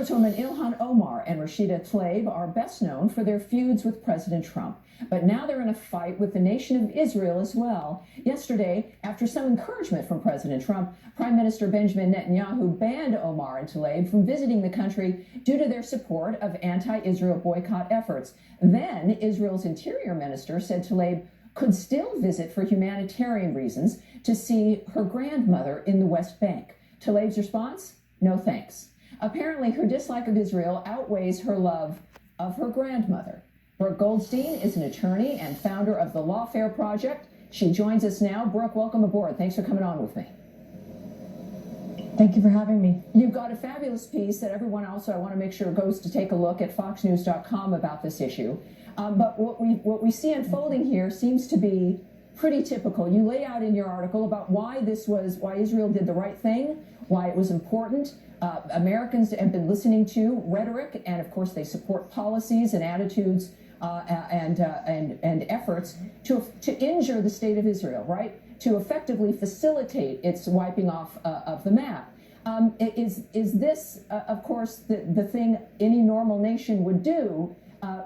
Congresswoman Ilhan Omar and Rashida Tlaib are best known for their feuds with President Trump. But now they're in a fight with the nation of Israel as well. Yesterday, after some encouragement from President Trump, Prime Minister Benjamin Netanyahu banned Omar and Tlaib from visiting the country due to their support of anti-Israel boycott efforts. Then, Israel's Interior Minister said Tlaib could still visit for humanitarian reasons to see her grandmother in the West Bank. Tlaib's response? No thanks. Apparently, her dislike of Israel outweighs her love of her grandmother. Brooke Goldstein is an attorney and founder of the Lawfare Project. She joins us now. Brooke, welcome aboard. Thanks for coming on with me. Thank you for having me. You've got a fabulous piece that everyone also, I want to make sure, goes to take a look at foxnews.com about this issue. But what we see unfolding here seems to be pretty typical. You lay out in your article about why Israel did the right thing, why it was important. Americans have been listening to rhetoric, and of course they support policies and attitudes and efforts to injure the state of Israel, right? To effectively facilitate its wiping off of the map. Is this, of course, the thing any normal nation would do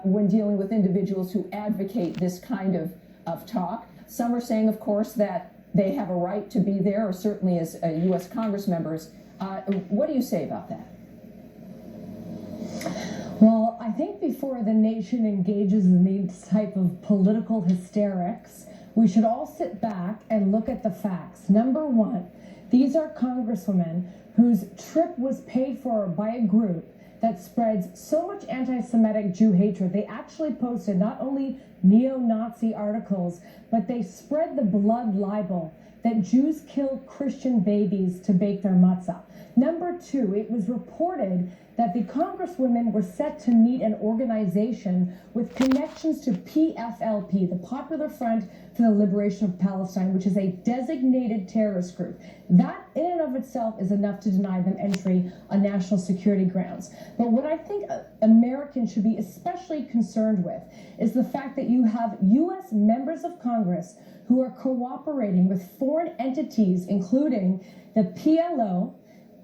when dealing with individuals who advocate this kind of talk? Some are saying, of course, that they have a right to be there, or certainly as U.S. Congress members. What do you say about that? Well, I think before the nation engages in these type of political hysterics, we should all sit back and look at the facts. Number one, these are congresswomen whose trip was paid for by a group that spreads so much anti-Semitic Jew hatred. They actually posted not only neo-Nazi articles, but they spread the blood libel that Jews kill Christian babies to bake their matzah. Number two, it was reported that the congresswomen were set to meet an organization with connections to PFLP, the Popular Front for the Liberation of Palestine, which is a designated terrorist group. That in and of itself is enough to deny them entry on national security grounds. But what I think Americans should be especially concerned with is the fact that you have U.S. members of Congress who are cooperating with foreign entities, including the PLO,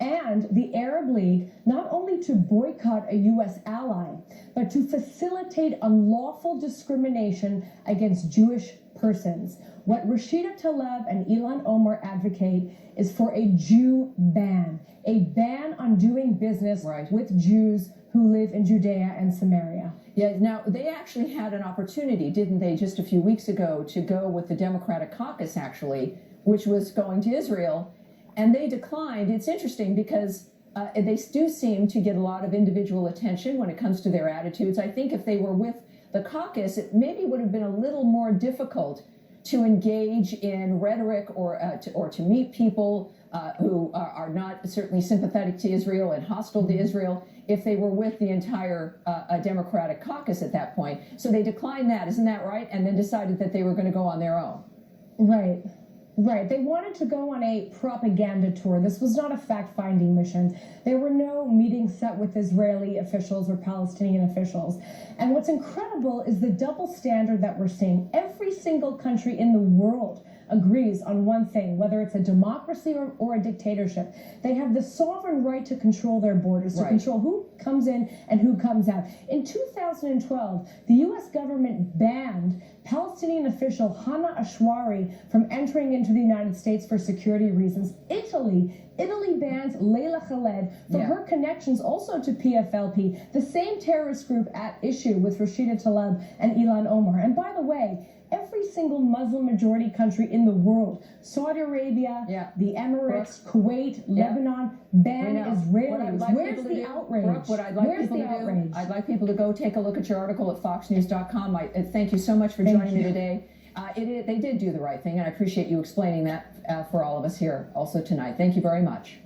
and the Arab League, not only to boycott a U.S. ally, but to facilitate unlawful discrimination against Jewish persons. What Rashida Tlaib and Ilhan Omar advocate is for a Jew ban, a ban on doing business with Jews who live in Judea and Samaria. Yeah, now they actually had an opportunity, didn't they, just a few weeks ago, to go with the Democratic caucus, actually, which was going to Israel. And they declined. It's interesting because they do seem to get a lot of individual attention when it comes to their attitudes. I think if they were with the caucus, it maybe would have been a little more difficult to engage in rhetoric or to meet people who are not certainly sympathetic to Israel and hostile to Israel if they were with the entire Democratic caucus at that point. So they declined that, isn't that right? And then decided that they were going to go on their own. Right. Right. They wanted to go on a propaganda tour. This was not a fact-finding mission. There were no meetings set with Israeli officials or Palestinian officials. And what's incredible is the double standard that we're seeing. Every single country in the world agrees on one thing, whether it's a democracy or a dictatorship. They have the sovereign right to control their borders, to control who comes in and who comes out. In 2012, the U.S. government banned Palestinian official Hana Ashwari from entering into the United States for security reasons. Italy bans Leila Khaled for her connections also to PFLP, the same terrorist group at issue with Rashida Tlaib and Ilhan Omar. And by the way, every single Muslim majority country in the world, Saudi Arabia, the Emirates, Kuwait, Lebanon, ban Israelis. Where's the outrage? Brooke, what I'd like people to do, I'd like people to go take a look at your article at foxnews.com. Thank you so much for joining me today. They did do the right thing, and I appreciate you explaining that for all of us here also tonight. Thank you very much.